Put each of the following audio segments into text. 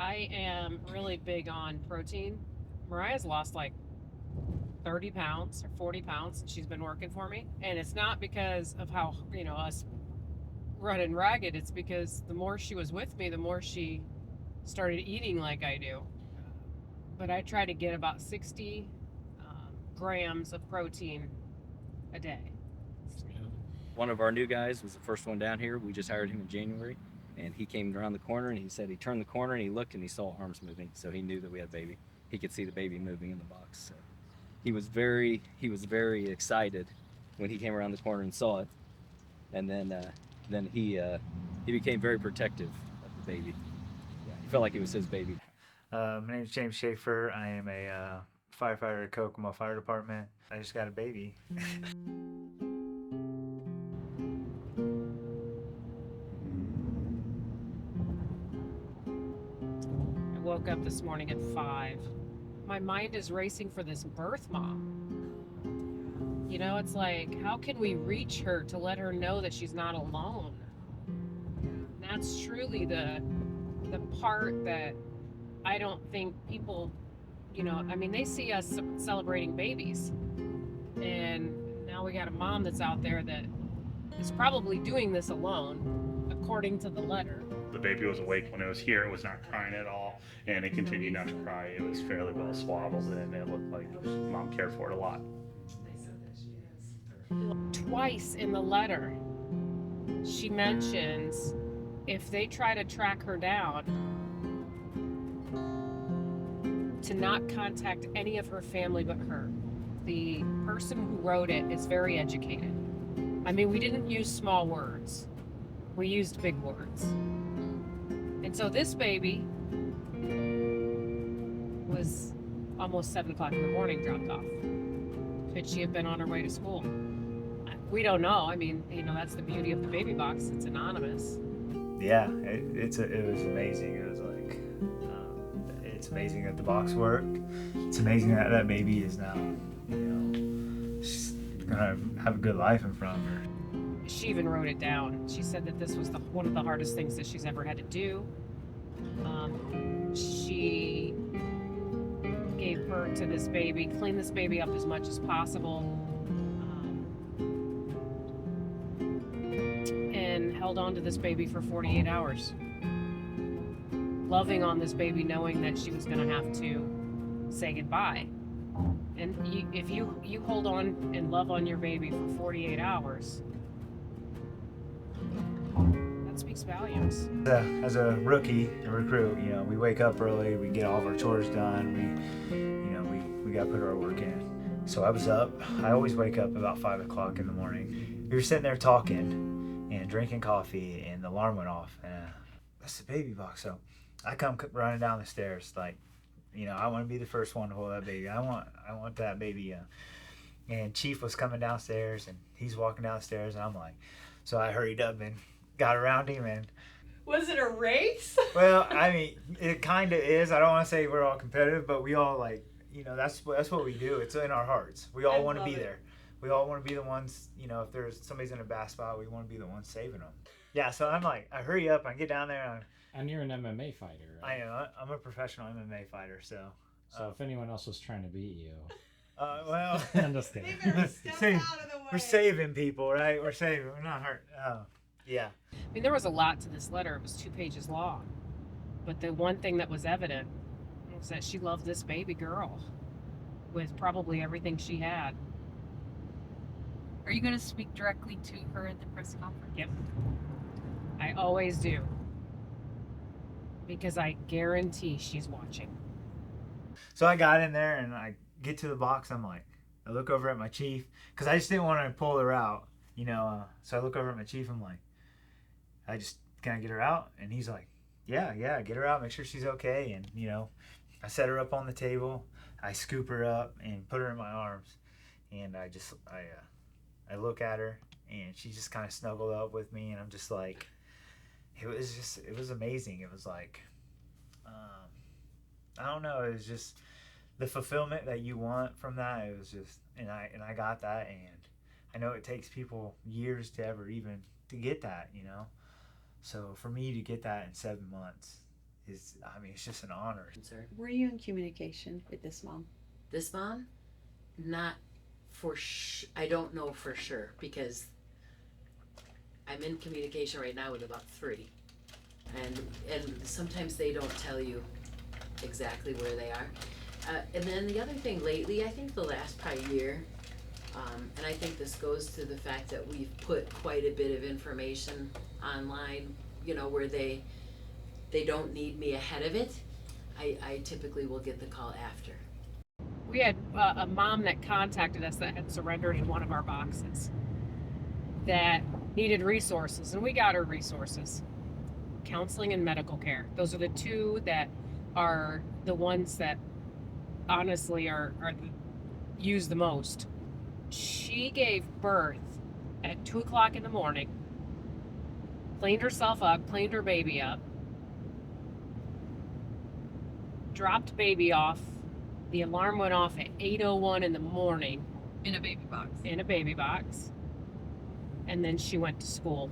I am really big on protein. Mariah's lost like 30 pounds or 40 pounds since she's been working for me. And it's not because of how, us running ragged. It's because the more she was with me, the more she started eating like I do. But I try to get about 60 grams of protein a day. One of our new guys was the first one down here. We just hired him in January, and he came around the corner and he said he turned the corner and he looked and he saw arms moving, so he knew that we had a baby. He could see the baby moving in the box. So he was very excited when he came around the corner and saw it, and then he became very protective of the baby. Yeah, he felt like it was his baby. My name is James Schaefer. I am a firefighter at Kokomo Fire Department. I just got a baby. I woke up this morning at 5. My mind is racing for this birth mom. It's like, how can we reach her to let her know that she's not alone? And that's truly the part that I don't think people, they see us celebrating babies. And now we got a mom that's out there that is probably doing this alone, according to the letter. The baby was awake when it was here. It was not crying at all, and it continued not to cry. It was fairly well swaddled, and it looked like mom cared for it a lot. Twice in the letter, she mentions if they try to track her down, to not contact any of her family but her. The person who wrote it is very educated. I mean, we didn't use small words. We used big words. And so this baby was almost 7 o'clock in the morning dropped off. Could she have been on her way to school? We don't know. I mean, that's the beauty of the baby box. It's anonymous. Yeah, it was amazing. It was like, it's amazing that the box worked. It's amazing that that baby is now, she's gonna have a good life in front of her. She even wrote it down. She said that this was one of the hardest things that she's ever had to do. She gave birth to this baby, cleaned this baby up as much as possible, and held on to this baby for 48 hours. Loving on this baby, knowing that she was going to have to say goodbye. And if you hold on and love on your baby for 48 hours, that speaks volumes. As a rookie, a recruit, we wake up early, we get all of our chores done, we got to put our work in. So I was up. I always wake up about 5 o'clock in the morning. We were sitting there talking and drinking coffee, and the alarm went off. And that's the baby box. So I come running down the stairs, like, I want to be the first one to hold that baby. I want that baby. And Chief was coming downstairs, and he's walking downstairs, and I'm like, so I hurried up and got around him. And was it a race? Well, I mean, it kind of is. I don't want to say we're all competitive, but we all that's what we do. It's in our hearts. We all want to be there. We all want to be the ones, if there's somebody's in a bad spot, we want to be the ones saving them. Yeah, so I'm like, I hurry up, I get down there. And you're an MMA fighter, right? I am. I'm a professional MMA fighter, so. So if anyone else was trying to beat you. Well. I'm just kidding. They better step out of the way. We're saving people, right? We're saving. We're not hurt. Yeah. I mean, there was a lot to this letter. It was 2 pages long. But the one thing that was evident was that she loved this baby girl with probably everything she had. Are you going to speak directly to her at the press conference? Yep. I always do. Because I guarantee she's watching. So I got in there and I get to the box. I'm like, I look over at my chief because I just didn't want to pull her out, So I look over at my chief. I'm like, can I get her out? And he's like, yeah, get her out. Make sure she's okay. And, I set her up on the table. I scoop her up and put her in my arms. And I look at her and she just kind of snuggled up with me. And I'm just like, it was amazing. It was like, I don't know. It was just the fulfillment that you want from that. It was just, and I got that. And I know it takes people years to ever even to get that, So for me to get that in 7 months, is, I mean, it's just an honor. Sir. Were you in communication with this mom? This mom, not I don't know for sure because I'm in communication right now with about 3, and sometimes they don't tell you exactly where they are. And then the other thing lately, I think the last probably year, and I think this goes to the fact that we've put quite a bit of information online, you know, where they don't need me ahead of it. I typically will get the call after. We had a mom that contacted us that had surrendered in one of our boxes that needed resources, and we got her resources. Counseling and medical care. Those are the 2 that are the ones that honestly are used the most. She gave birth at 2 o'clock in the morning, cleaned herself up, cleaned her baby up, dropped baby off. The alarm went off at 8:01 in the morning. In a baby box. In a baby box. And then she went to school.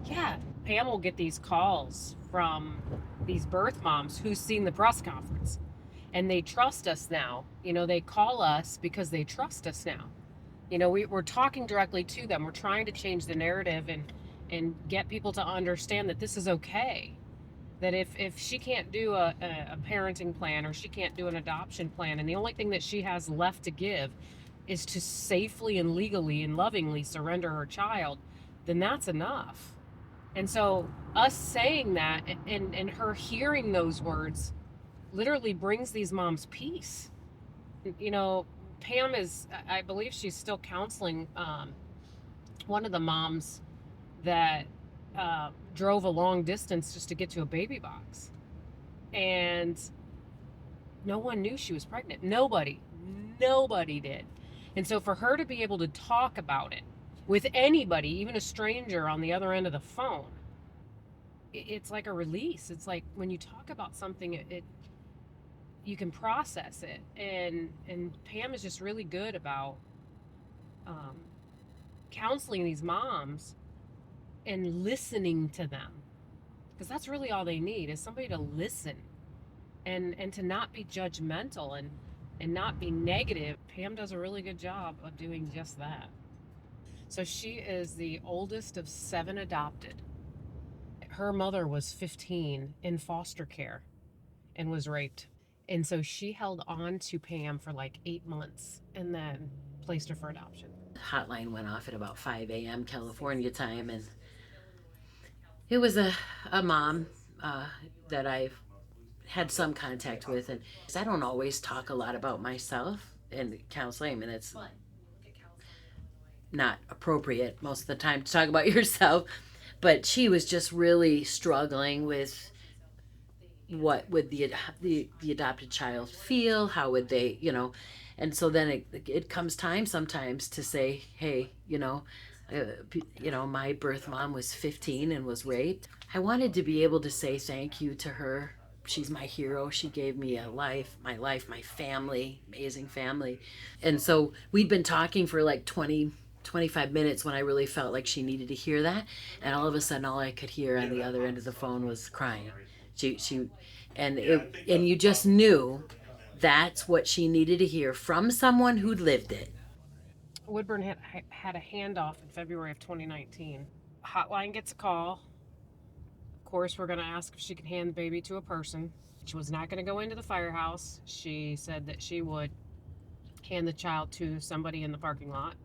Yeah. Pam will get these calls from these birth moms who's seen the press conference. And they trust us now. You know, they call us because they trust us now. You know, we're talking directly to them. We're trying to change the narrative and get people to understand that this is okay. That if she can't do a parenting plan or she can't do an adoption plan, and the only thing that she has left to give is to safely and legally and lovingly surrender her child, then that's enough. And so us saying that and her hearing those words literally brings these moms peace. You know, Pam is, I believe she's still counseling one of the moms that drove a long distance just to get to a baby box. And no one knew she was pregnant. Nobody did. And so for her to be able to talk about it with anybody, even a stranger on the other end of the phone, it's like a release. It's like when you talk about something, you can process it. And Pam is just really good about counseling these moms and listening to them, because that's really all they need, is somebody to listen and to not be judgmental and not be negative. Pam does a really good job of doing just that. So she is the oldest of 7 adopted. Her mother was 15 in foster care and was raped. And so she held on to Pam for like 8 months and then placed her for adoption. Hotline went off at about 5 a.m. California time, and it was a mom that I've had some contact with, and I don't always talk a lot about myself in counseling. I mean, it's not appropriate most of the time to talk about yourself, but she was just really struggling with what would the adopted child feel, how would they, you know. And so then it comes time sometimes to say, hey, my birth mom was 15 and was raped. I wanted to be able to say thank you to her. She's my hero. She gave me my family, amazing family. And so we'd been talking for like 25 minutes when I really felt like she needed to hear that. And all of a sudden, all I could hear on the other end of the phone was crying. And you just knew that's what she needed to hear from someone who'd lived it. Woodburn had a handoff in February of 2019. Hotline gets a call. Of course, we're going to ask if she can hand the baby to a person. She was not going to go into the firehouse. She said that she would hand the child to somebody in the parking lot.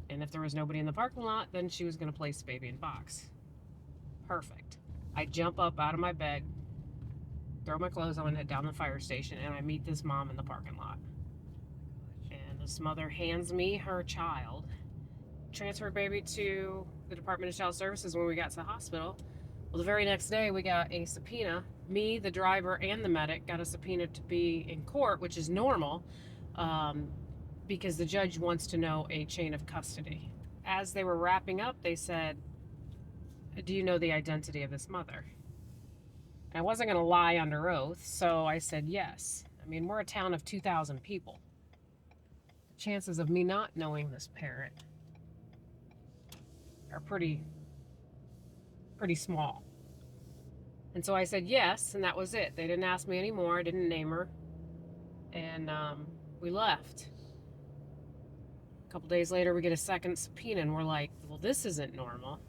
And if there was nobody in the parking lot, then she was going to place the baby in a box. Perfect. I jump up out of my bed, throw my clothes on, head down to the fire station, and I meet this mom in the parking lot. And this mother hands me her child. Transferred baby to the Department of Child Services when we got to the hospital. Well, the very next day, we got a subpoena. Me, the driver, and the medic got a subpoena to be in court, which is normal, because the judge wants to know a chain of custody. As they were wrapping up, they said, do you know the identity of this mother? And I wasn't going to lie under oath, so I said yes. I mean, we're a town of 2,000 people. The chances of me not knowing this parent are pretty small. And so I said yes, and that was it. They didn't ask me anymore. I didn't name her. And we left. A couple days later, we get a second subpoena, and we're like, well, this isn't normal.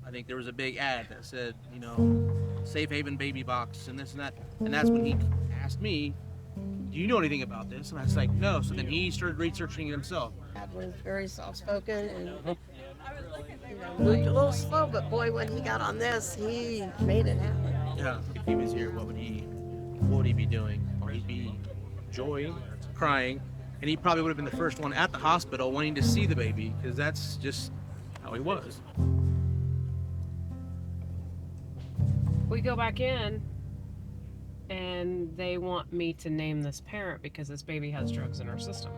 I think there was a big ad that said, you know, safe haven baby box and this and that. And that's when he asked me, do you know anything about this? And I was like, no. So then he started researching it himself. Dad was very soft-spoken and moved a little slow, but boy, when he got on this, he made it happen. Yeah. If he was here, what would he be doing? Or he'd be enjoying, crying, and he probably would have been the first one at the hospital wanting to see the baby, because that's just how he was. We go back in, and they want me to name this parent because this baby has drugs in her system.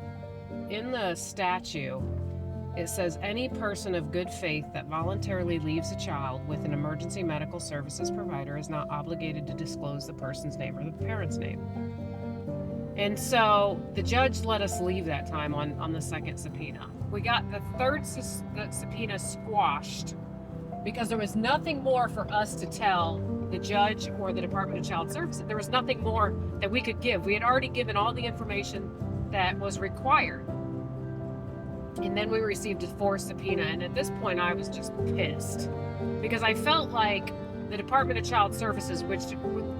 In the statute, it says any person of good faith that voluntarily leaves a child with an emergency medical services provider is not obligated to disclose the person's name or the parent's name. And so the judge let us leave that time on the second subpoena. We got the third subpoena squashed because there was nothing more for us to tell the judge or the Department of Child Services. There was nothing more that we could give. We had already given all the information that was required. And then we received a fourth subpoena, and at this point I was just pissed because I felt like the Department of Child Services, which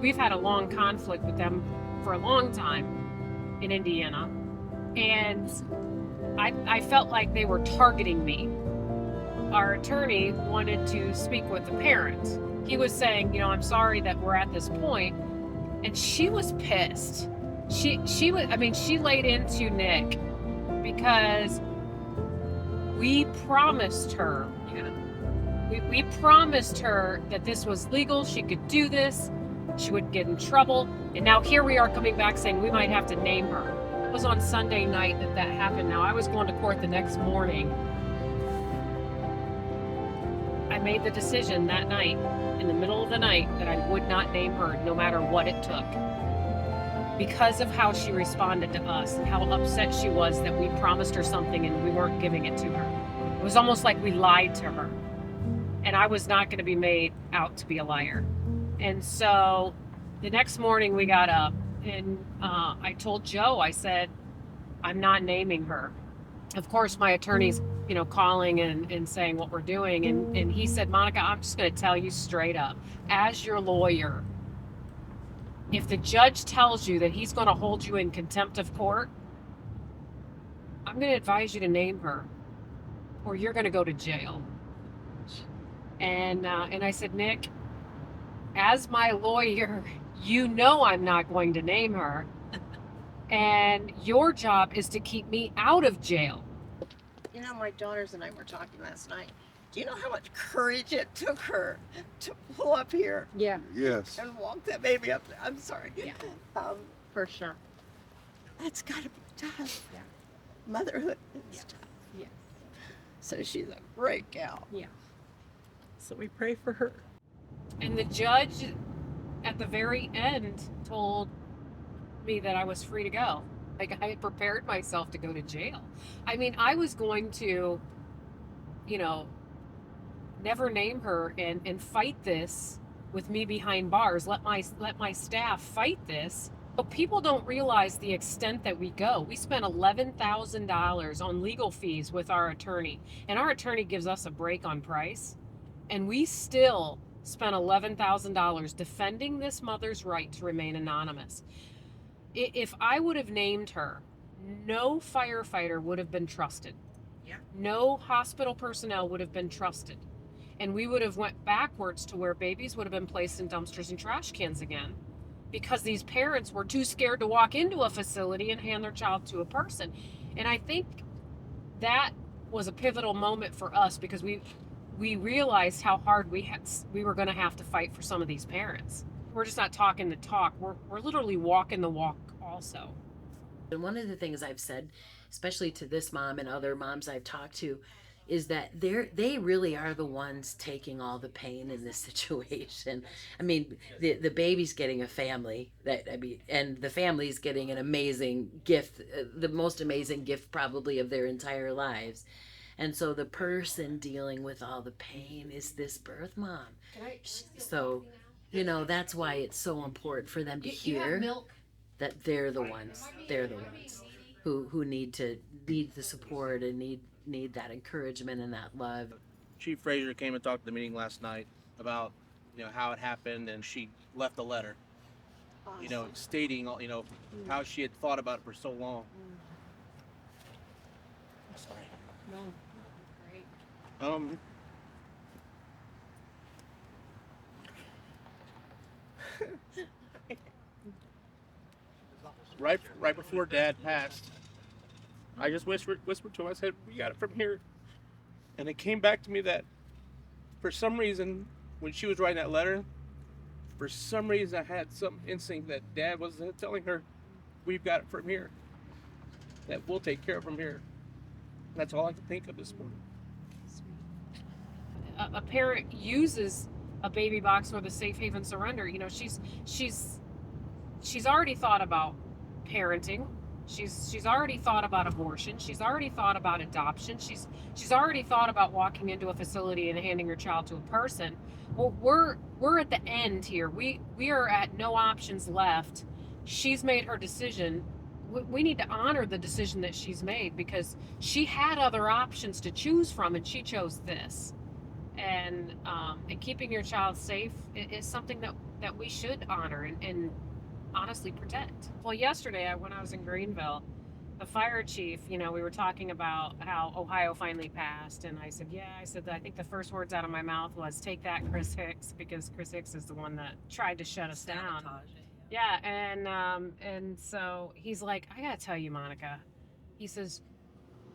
we've had a long conflict with them for a long time in Indiana, and I felt like they were targeting me. Our attorney wanted to speak with the parent. He was saying, you know, I'm sorry that we're at this point, and she was pissed. She laid into Nick because we promised her. We promised her that this was legal, she could do this, she wouldn't get in trouble, and now here we are coming back saying we might have to name her. It was on Sunday night that happened. Now I was going to court the next morning. I made the decision that night, in the middle of the night, that I would not name her no matter what it took. Because of how she responded to us and how upset she was that we promised her something and we weren't giving it to her. It was almost like we lied to her. And I was not going to be made out to be a liar. And so the next morning we got up and I told Joe, I said, I'm not naming her. Of course, my attorney's, calling and saying what we're doing. And he said, Monica, I'm just going to tell you straight up, as your lawyer, if the judge tells you that he's going to hold you in contempt of court, I'm going to advise you to name her or you're going to go to jail. And I said, Nick, as my lawyer, I'm not going to name her. And your job is to keep me out of jail. You know, my daughters and I were talking last night. Do you know how much courage it took her to pull up here? Yeah. Yes. And walk that baby up there? I'm sorry. Yeah. For sure. That's got to be tough. Yeah. Motherhood is tough. Yeah. So she's a great gal. Yeah. So we pray for her. And the judge at the very end told me that I was free to go. Like I had prepared myself to go to jail. I mean, I was going to, never name her and fight this with me behind bars. Let my staff fight this. But people don't realize the extent that we go. We spent $11,000 on legal fees with our attorney, and our attorney gives us a break on price, and we still spent $11,000 defending this mother's right to remain anonymous. If I would have named her, no firefighter would have been trusted. Yeah. No hospital personnel would have been trusted. And we would have went backwards to where babies would have been placed in dumpsters and trash cans again because these parents were too scared to walk into a facility and hand their child to a person. And I think that was a pivotal moment for us because we realized how hard we were going to have to fight for some of these parents. We're just not talking the talk. We're literally walking the walk also. And one of the things I've said, especially to this mom and other moms I've talked to, is that they really are the ones taking all the pain in this situation. I mean, the baby's getting a family and the family's getting an amazing gift, the most amazing gift probably of their entire lives. And so the person dealing with all the pain is this birth mom. So, that's why it's so important for them to hear that they're the ones who need the support and need that encouragement and that love. Chief Frazier came and talked at the meeting last night about how it happened, and she left a letter, stating how she had thought about it for so long. Sorry. No. Great. Right before Dad passed, I just whispered to him. I said, "We got it from here," and it came back to me that for some reason, when she was writing that letter, for some reason I had some instinct that Dad was telling her, "We've got it from here. That we'll take care of from here." That's all I can think of this morning. A parent uses a baby box or the safe haven surrender. She's already thought about parenting. She's already thought about abortion. She's already thought about adoption. She's already thought about walking into a facility and handing her child to a person. Well, we're at the end here. We are at no options left. She's made her decision. We need to honor the decision that she's made, because she had other options to choose from and she chose this. And keeping your child safe is something that we should honor and honestly protect. Well, yesterday when I was in Greenville, the fire chief, we were talking about how Ohio finally passed, and I said, I think the first words out of my mouth was, "Take that, Chris Hicks," because Chris Hicks is the one that tried to shut us down. Yeah, and so he's like, "I gotta tell you, Monica," he says,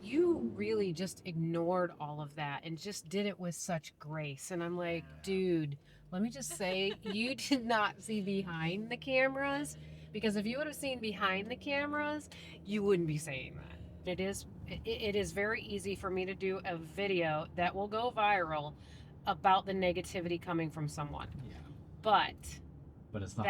"you really just ignored all of that and just did it with such grace." And I'm like, dude, let me just say, you did not see behind the cameras, because if you would have seen behind the cameras, you wouldn't be saying that. It is very easy for me to do a video that will go viral about the negativity coming from someone. Yeah. But it's not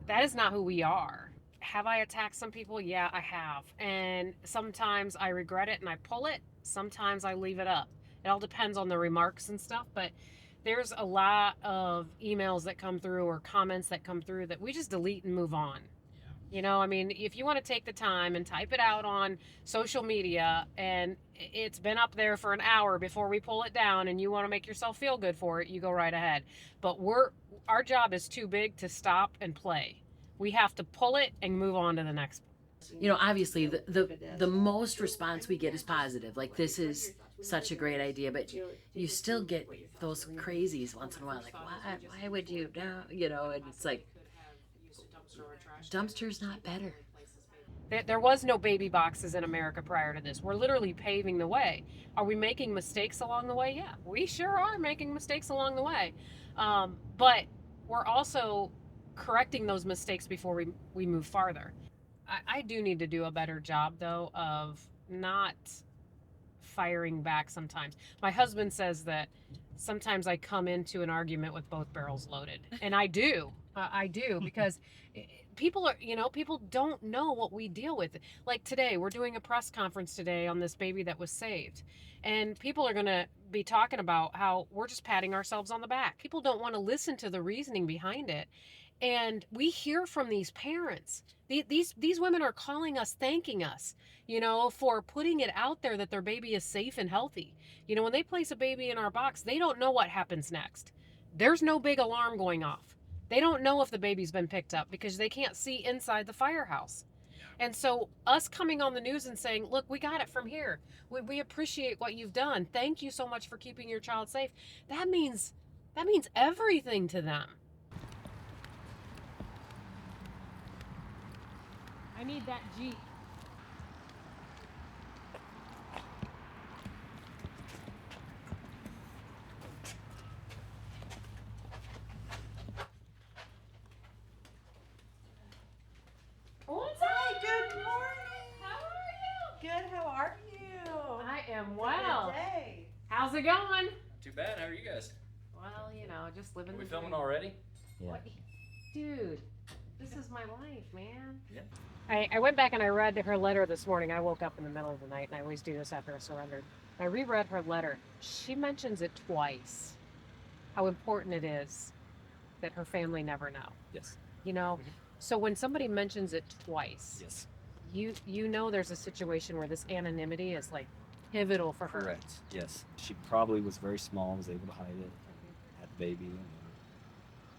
that is not who we are. Have I attacked some people? Yeah, I have. And sometimes I regret it and I pull it. Sometimes I leave it up. It all depends on the remarks and stuff. But there's a lot of emails that come through or comments that come through that we just delete and move on. I mean, if you want to take the time and type it out on social media and it's been up there for an hour before we pull it down and you want to make yourself feel good for it, you go right ahead. But our job is too big to stop and play. We have to pull it and move on to the next one. Obviously the most response we get is positive. Like, this is such a great idea, but you still get those crazies once in a while. Like, why would you? No, and it's like, dumpster's not better. There was no baby boxes in America prior to this. We're literally paving the way. Are we making mistakes along the way? Yeah, we sure are making mistakes along the way. But we're also correcting those mistakes before we move farther. I do need to do a better job, though, of not firing back sometimes. My husband says that sometimes I come into an argument with both barrels loaded. And I do. I do, because people don't know what we deal with. Like today, we're doing a press conference today on this baby that was saved. And people are going to be talking about how we're just patting ourselves on the back. People don't want to listen to the reasoning behind it. And we hear from these parents. These women are calling us, thanking us, for putting it out there that their baby is safe and healthy. When they place a baby in our box, they don't know what happens next. There's no big alarm going off. They don't know if the baby's been picked up because they can't see inside the firehouse. And so us coming on the news and saying, look, we got it from here. We appreciate what you've done. Thank you so much for keeping your child safe. That means everything to them. I need that Jeep. Hi, good morning. How are you? Good, how are you? I am Good well. day. How's it going? Too bad. How are you guys? Well, you know, just living Are we the filming dream. already? What? Dude, this is my life, man. Yeah. I went back and I read her letter this morning. I woke up in the middle of the night, and I always do this after I surrendered. I reread her letter. She mentions it twice, how important it is that her family never know. Yes. You know, so when somebody mentions it twice, Yes. you know there's a situation where this anonymity is like pivotal for her. Correct. Yes. She probably was very small, was able to hide it, had the baby.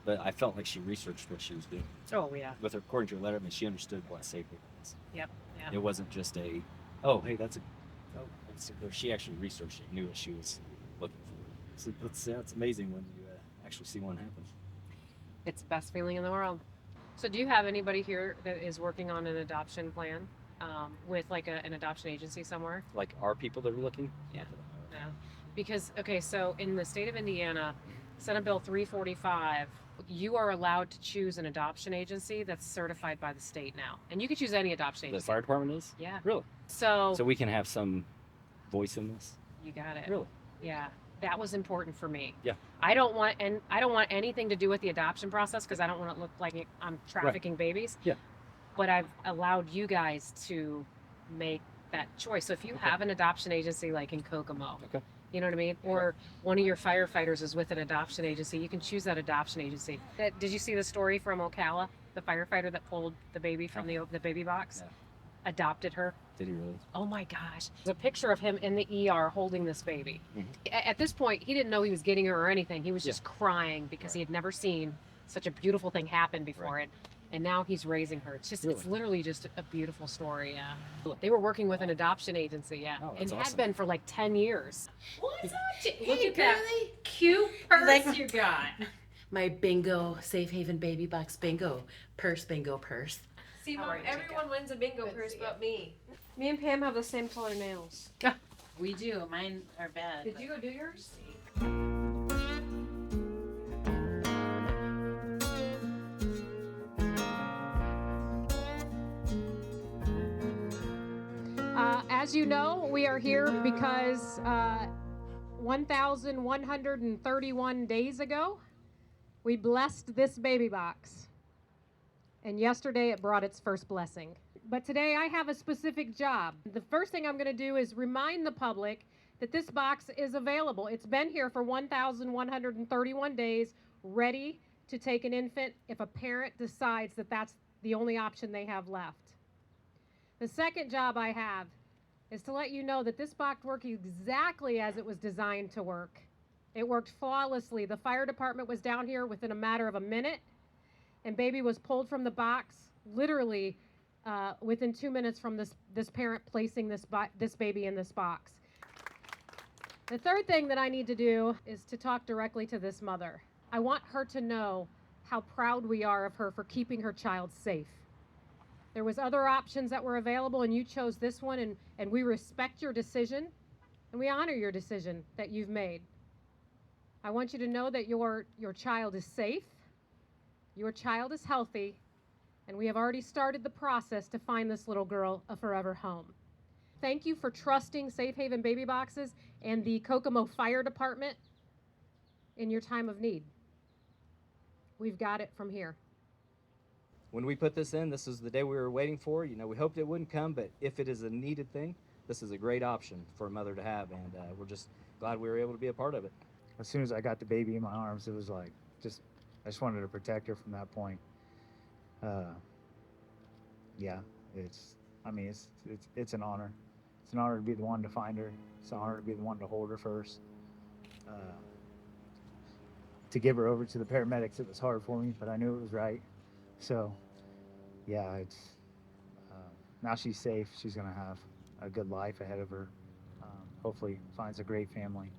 But I felt like she researched what she was doing. Oh yeah. With her, according to her letter, I mean, she understood what safe haven was. Yep. Yeah. It wasn't just a, oh, hey, that's a, oh, she actually researched it, knew what she was looking for. So it's amazing when you actually see one happen. It's the best feeling in the world. So do you have anybody here that is working on an adoption plan with like an adoption agency somewhere? Like, are people that are looking? Yeah. No. Because, okay, so in the state of Indiana, Senate Bill 345, you are allowed to choose an adoption agency that's certified by the state now. And you can choose any adoption The agency. fire department is? Yeah. Really? So So we can have some voice in this? you got it. Really? Yeah. That was important for me. Yeah. I don't want anything to do with the adoption process because I don't want to look like I'm trafficking babies. Yeah. But I've allowed you guys to make that choice. So if you have an adoption agency like in Kokomo, Okay. you know what I mean? Or one of your firefighters is with an adoption agency, you can choose that adoption agency. Did you see the story from Ocala? The firefighter that pulled the baby from the baby box? Yeah. Adopted her. Did he really? Oh my gosh. There's a picture of him in the ER holding this baby. Mhm. At this point, he didn't know he was getting her or anything. He was just crying because he had never seen such a beautiful thing happen before it. And now he's raising her. It's just, it's literally just a beautiful story. Yeah. They were working with an adoption agency. Yeah. Oh, and that's had awesome. been for like 10 years. What's up, Look hey, at that girly? cute Like- purse you got. My bingo, Safe Haven Baby Box bingo purse. See, How Mom, are you, everyone wins a bingo Good to purse see but me. Me and Pam have the same color nails. We do. Mine are bad. Did you go do yours? As you know, we are here because 1,131 days ago, we blessed this baby box. And yesterday it brought its first blessing. But today I have a specific job. The first thing I'm going to do is remind the public that this box is available. It's been here for 1,131 days, ready to take an infant if a parent decides that that's the only option they have left. The second job I have is to let you know that this box worked exactly as it was designed to work. It worked flawlessly. The fire department was down here within a matter of a minute, and baby was pulled from the box literally within 2 minutes from this parent placing this baby in this box. The third thing that I need to do is to talk directly to this mother. I want her to know how proud we are of her for keeping her child safe. There was other options that were available, and you chose this one, and we respect your decision, and we honor your decision that you've made. I want you to know that your child is safe, your child is healthy, and we have already started the process to find this little girl a forever home. Thank you for trusting Safe Haven Baby Boxes and the Kokomo Fire Department in your time of need. We've got it from here. When we put this in, this is the day we were waiting for. You know, we hoped it wouldn't come, but if it is a needed thing, this is a great option for a mother to have, and we're just glad we were able to be a part of it. As soon as I got the baby in my arms, it was like, I just wanted to protect her from that point. Yeah, it's an honor. It's an honor to be the one to find her. It's an honor to be the one to hold her first. To give her over to the paramedics, it was hard for me, but I knew it was right. So, yeah, it's now she's safe. She's gonna have a good life ahead of her. Hopefully, finds a great family.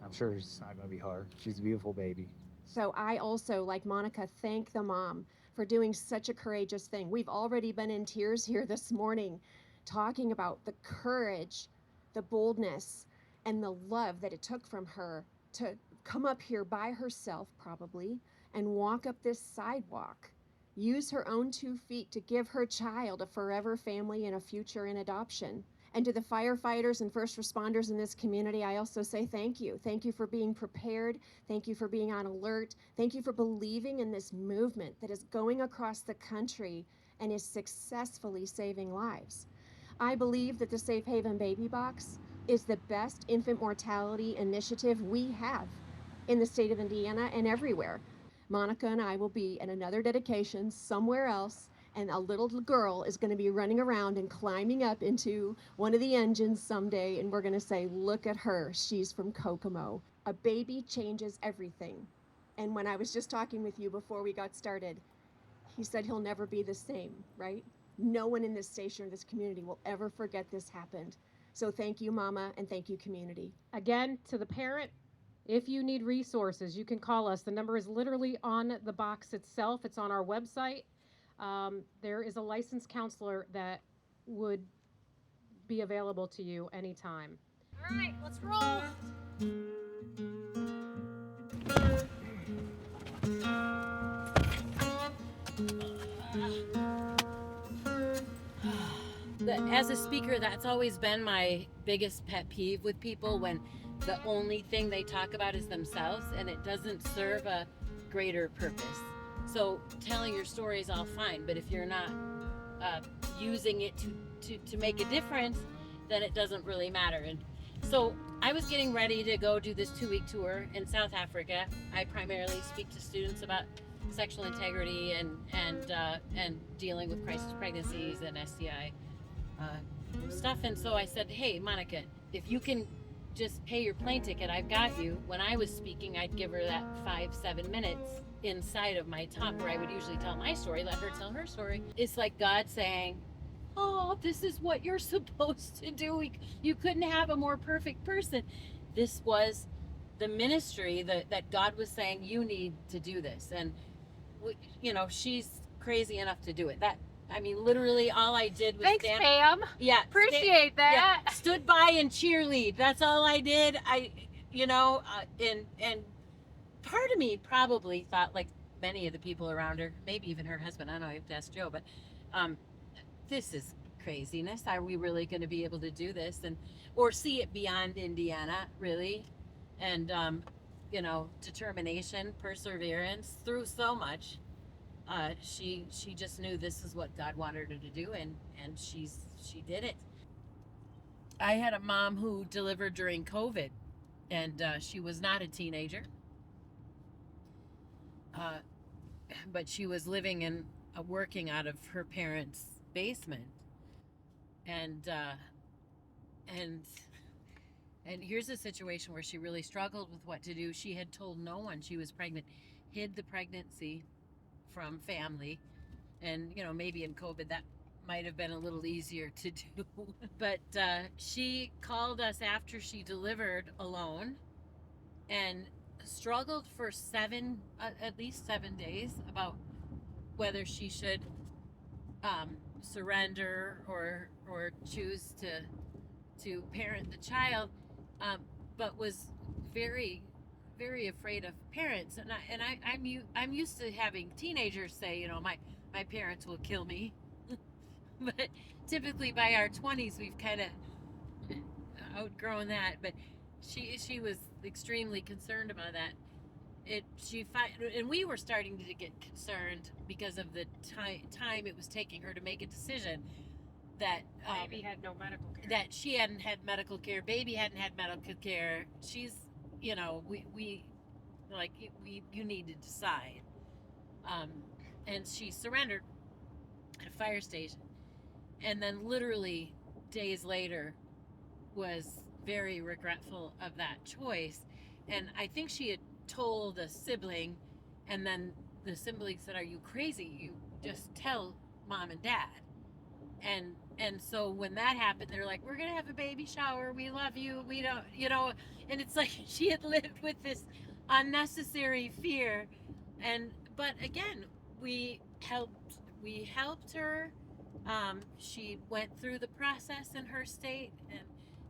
I'm sure it's not gonna be hard. She's a beautiful baby. So I also, like Monica, thank the mom for doing such a courageous thing. We've already been in tears here this morning talking about the courage, the boldness, and the love that it took from her to come up here by herself probably and walk up this sidewalk, use her own 2 feet to give her child a forever family and a future in adoption. And to the firefighters and first responders in this community, I also say thank you. Thank you for being prepared. Thank you for being on alert. Thank you for believing in this movement that is going across the country and is successfully saving lives. I believe that the Safe Haven Baby Box is the best infant mortality initiative we have in the state of Indiana and everywhere. Monica and I will be at another dedication somewhere else, and a little girl is going to be running around and climbing up into one of the engines someday, and we're going to say, look at her, she's from Kokomo. A baby changes everything. And when I was just talking with you before we got started, he said he'll never be the same, right? No one in this station or this community will ever forget this happened. So thank you, Mama, and thank you, community. Again, to the parent, if you need resources, you can call us. The number is literally on the box itself. It's on our website. There is a licensed counselor that would be available to you anytime. All right, let's roll. As a speaker, that's always been my biggest pet peeve with people, when the only thing they talk about is themselves and it doesn't serve a greater purpose. So telling your story is all fine, but if you're not using it to make a difference, then it doesn't really matter. And so I was getting ready to go do this 2-week tour in South Africa. I primarily speak to students about sexual integrity and dealing with crisis pregnancies and STI stuff. And so I said, hey, Monica, if you can just pay your plane ticket, I've got you. When I was speaking, I'd give her that 5-7 minutes inside of my talk where I would usually tell my story, let her tell her story. It's like God saying, oh, this is what you're supposed to do. You couldn't have a more perfect person. This was the ministry that God was saying, you need to do this. And, she's crazy enough to do it. Literally all I did was Thanks, stand. Pam. Yeah. Appreciate that. Yeah, stood by and cheerlead. That's all I did. And part of me probably thought, like many of the people around her, maybe even her husband, I don't know, I have to ask Joe, but this is craziness. Are we really going to be able to do this or see it beyond Indiana, really? And determination, perseverance through so much. She just knew this is what God wanted her to do, and she did it. I had a mom who delivered during COVID, and she was not a teenager, but she was living and working out of her parents' basement, and here's a situation where she really struggled with what to do. She had told no one she was pregnant, hid the pregnancy from family, and maybe in COVID that might have been a little easier to do. But she called us after she delivered alone and struggled for at least 7 days about whether she should surrender or choose to parent the child, but was very, very afraid of parents. And I'm used to having teenagers say, my parents will kill me. But typically by our 20s we've kind of outgrown that. But she was extremely concerned about that. And we were starting to get concerned because of the time it was taking her to make a decision that Baby had no medical care. that she hadn't had medical care, baby hadn't had medical care. She's you need to decide. And she surrendered at a fire station, and then literally days later was very regretful of that choice. And I think she had told a sibling, and then the sibling said, are you crazy? You just tell mom and dad. And so when that happened, they're like, we're gonna have a baby shower, we love you, we don't, and it's like she had lived with this unnecessary fear. But again, we helped her. She went through the process in her state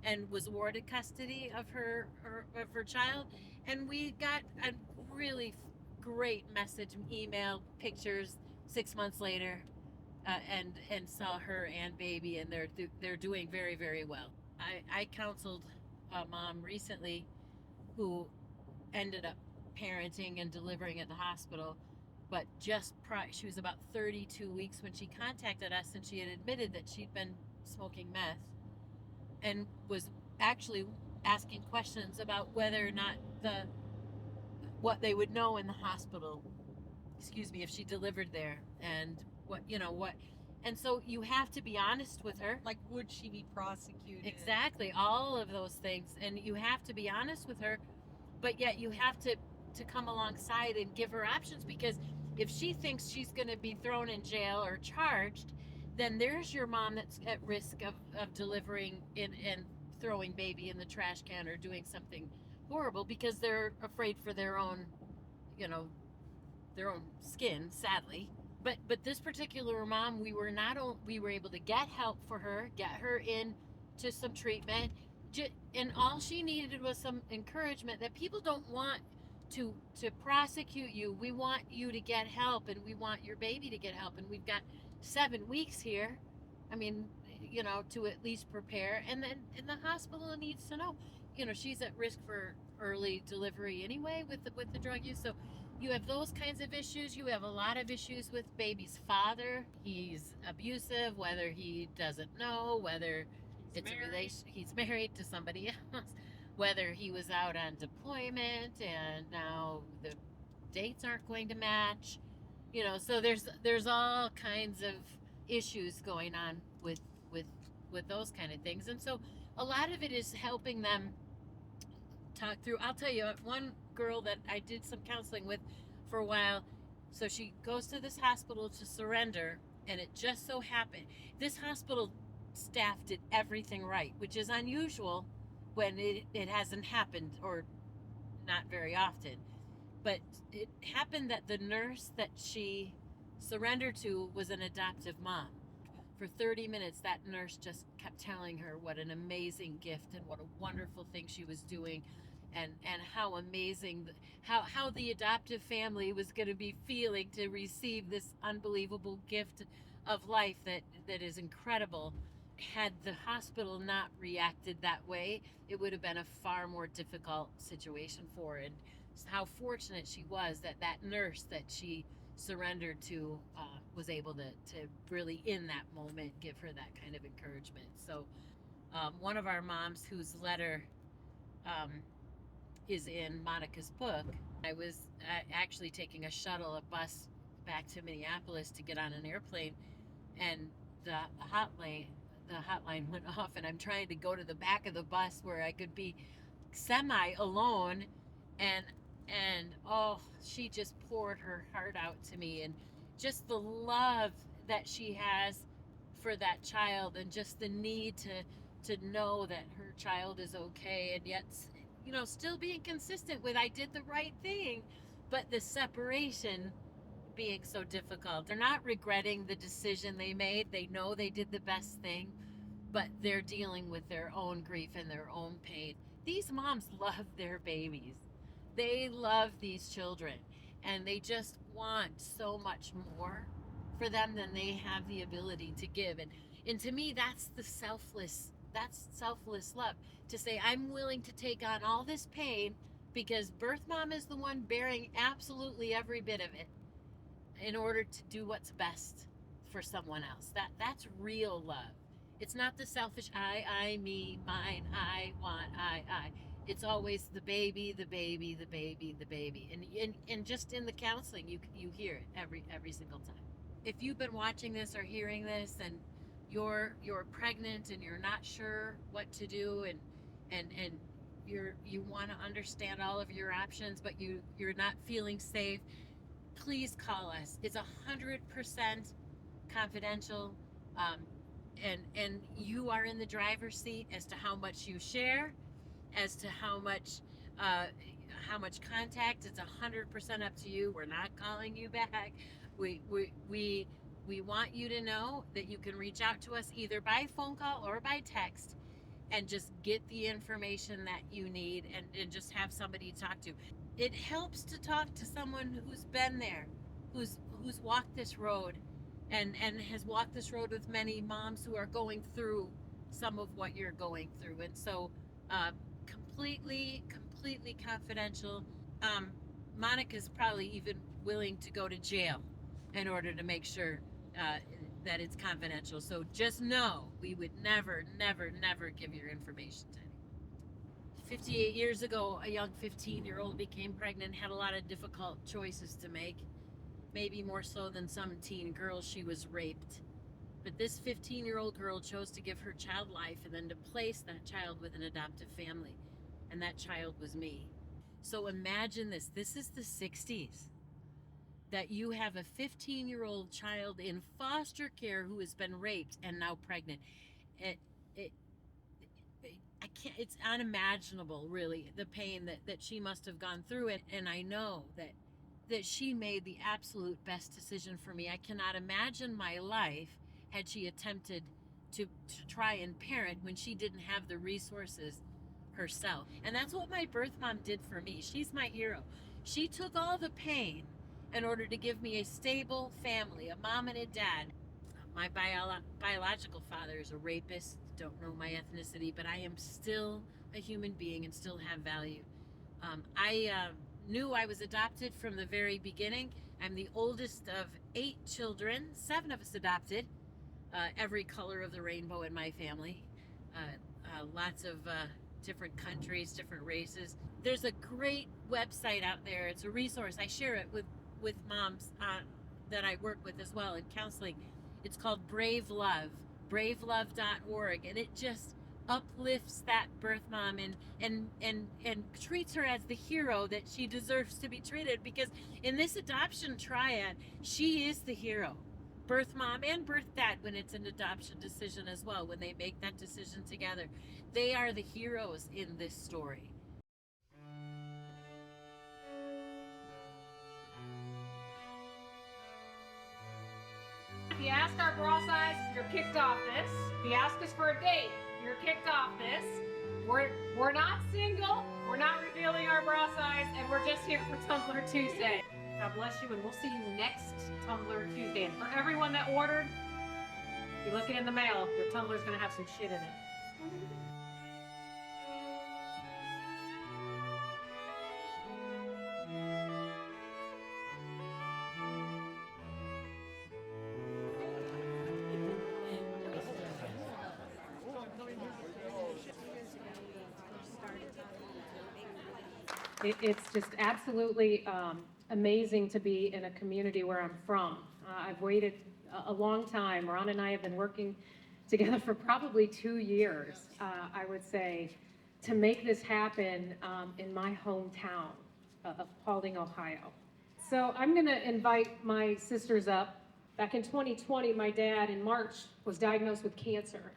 and was awarded custody of her child. And we got a really great message, email, pictures 6 months later and saw her and baby, and they're doing very, very well. I counseled a mom recently who ended up parenting and delivering at the hospital, but she was about 32 weeks when she contacted us, and she had admitted that she'd been smoking meth and was actually asking questions about whether or not what they would know in the hospital, excuse me, if she delivered there, and what. And so you have to be honest with her. Like, would she be prosecuted? Exactly, all of those things. And you have to be honest with her, but yet you have to come alongside and give her options, because if she thinks she's going to be thrown in jail or charged, then there's your mom that's at risk of delivering and throwing baby in the trash can or doing something horrible because they're afraid for their own, their own skin, sadly. But this particular mom, we were able to get help for her, get her into some treatment, and all she needed was some encouragement that people don't want to prosecute you. We want you to get help, and we want your baby to get help, and we've got 7 weeks here. I mean, to at least prepare, and then the hospital needs to know, she's at risk for early delivery anyway with the drug use. So you have those kinds of issues. You have a lot of issues with baby's father. He's abusive, whether he doesn't know, whether he's married to somebody else, whether he was out on deployment and now the dates aren't going to match. So there's all kinds of issues going on with those kind of things. And so a lot of it is helping them talk through. I'll tell you, one girl that I did some counseling with for a while, so she goes to this hospital to surrender, and it just so happened this hospital staff did everything right, which is unusual when it hasn't happened, or not very often. But it happened that the nurse that she surrendered to was an adoptive mom. For 30 minutes, that nurse just kept telling her what an amazing gift and what a wonderful thing she was doing, and how amazing, how the adoptive family was going to be feeling to receive this unbelievable gift of life that is incredible. Had the hospital not reacted that way, it would have been a far more difficult situation for her. And how fortunate she was that nurse that she surrendered to was able to really in that moment give her that kind of encouragement. So one of our moms whose letter is in Monica's book, I was actually taking a bus back to Minneapolis to get on an airplane, and the hotline went off, and I'm trying to go to the back of the bus where I could be semi alone, and oh, she just poured her heart out to me, and just the love that she has for that child, and just the need to know that her child is okay, and yet still being consistent with I did the right thing, but the separation being so difficult. They're not regretting the decision they made. They know they did the best thing, but they're dealing with their own grief and their own pain. These moms love their babies. They love these children, and they just want so much more for them than they have the ability to give. And to me, that's selfless love, to say I'm willing to take on all this pain because birth mom is the one bearing absolutely every bit of it in order to do what's best for someone else. That's real love. It's not the selfish I, me, mine, I want, I. It's always the baby, the baby, the baby, the baby. And just in the counseling, you hear it every single time. If you've been watching this or hearing this, and you're pregnant and you're not sure what to do, and you want to understand all of your options, but you're not feeling safe, please call us. It's 100% confidential, and you are in the driver's seat as to how much you share, as to how much contact. It's 100% up to you. We're not calling you back. We want you to know that you can reach out to us either by phone call or by text, and just get the information that you need, and just have somebody to talk to. It helps to talk to someone who's been there, who's walked this road, and has walked this road with many moms who are going through some of what you're going through. And so completely confidential. Monica's probably even willing to go to jail in order to make sure that it's confidential. So just know we would never give your information to anyone. 58 years ago, a young 15-year-old became pregnant, had a lot of difficult choices to make, maybe more so than some teen girls. She was raped. But this 15-year-old girl chose to give her child life and then to place that child with an adoptive family. And that child was me. So imagine this. This is the 60s. That you have a 15-year-old child in foster care who has been raped and now pregnant. I can't, it's unimaginable, really, the pain that she must have gone through. And I know that she made the absolute best decision for me. I cannot imagine my life had she attempted to try and parent when she didn't have the resources herself. And that's what my birth mom did for me. She's my hero. She took all the pain in order to give me a stable family, a mom and a dad. My biological father is a rapist, don't know my ethnicity, but I am still a human being and still have value. I knew I was adopted from the very beginning. I'm the oldest of 8 children, 7 of us adopted, every color of the rainbow in my family, lots of different countries, different races. There's a great website out there. It's a resource. I share it with moms that I work with as well in counseling. It's called Brave Love, bravelove.org, and it just uplifts that birth mom and treats her as the hero that she deserves to be treated, because in this adoption triad, she is the hero. Birth mom and birth dad, when it's an adoption decision as well, when they make that decision together, they are the heroes in this story. If you ask our bra size, you're kicked off this. If you ask us for a date, you're kicked off this. We're not single, we're not revealing our bra size, and we're just here for Tumblr Tuesday. God bless you, and we'll see you next Tumblr Tuesday. And for everyone that ordered, if you look it in the mail, your Tumblr's gonna have some shit in it. It's just absolutely amazing to be in a community where I'm from. I've waited a long time. Ron and I have been working together for probably 2 years, I would say, to make this happen in my hometown of Paulding, Ohio. So I'm going to invite my sisters up. Back in 2020, my dad in March was diagnosed with cancer.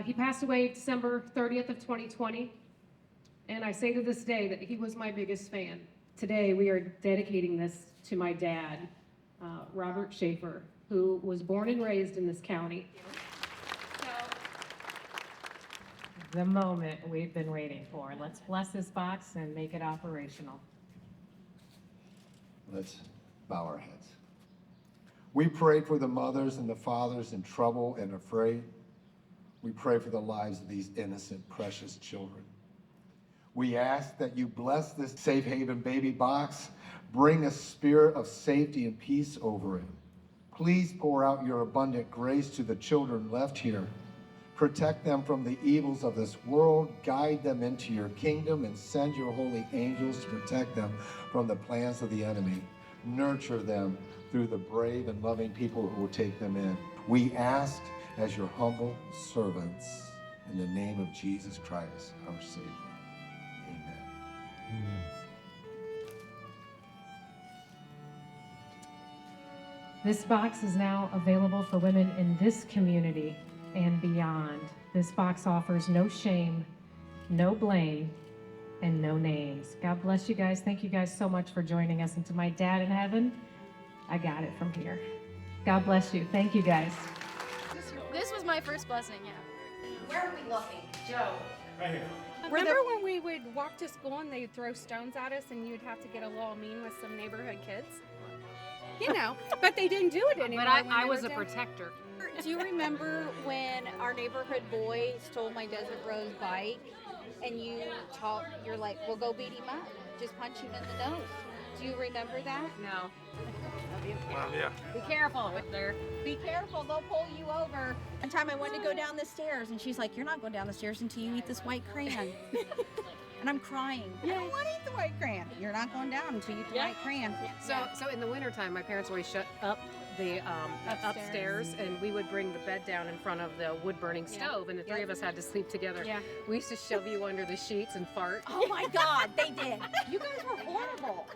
He passed away December 30th of 2020. And I say to this day that he was my biggest fan. Today, we are dedicating this to my dad, Robert Schaefer, who was born and raised in this county. So, the moment we've been waiting for. Let's bless this box and make it operational. Let's bow our heads. We pray for the mothers and the fathers in trouble and afraid. We pray for the lives of these innocent, precious children. We ask that you bless this safe haven baby box, bring a spirit of safety and peace over it. Please pour out your abundant grace to the children left here. Protect them from the evils of this world, guide them into your kingdom, and send your holy angels to protect them from the plans of the enemy. Nurture them through the brave and loving people who will take them in. We ask as your humble servants in the name of Jesus Christ, our Savior. This box is now available for women in this community and beyond. This box offers no shame, no blame, and no names. God bless you guys. Thank you guys so much for joining us. And to my dad in heaven, I got it from here. God bless you. Thank you guys. This was my first blessing, yeah. Where are we looking? Joe. Right here. Remember when we would walk to school and they'd throw stones at us and you'd have to get a little mean with some neighborhood kids? you know, but they didn't do it anymore. But when I they was were a down. protector. Do you remember when our neighborhood boy stole my Desert Rose bike and you're like, well, go beat him up. Just punch him in the nose. Do you remember that? No. Yeah. Be careful with there. Be careful, they'll pull you over. One time I went to go down the stairs and she's like, you're not going down the stairs until you eat this white crayon. And I'm crying. I don't want to eat the white crayon. You're not going down until you eat the white crayon. So in the wintertime, my parents always shut up the upstairs, and we would bring the bed down in front of the wood-burning stove, and the three of us had to sleep together. Yeah. We used to shove you under the sheets and fart. Oh my God, they did. You guys were horrible.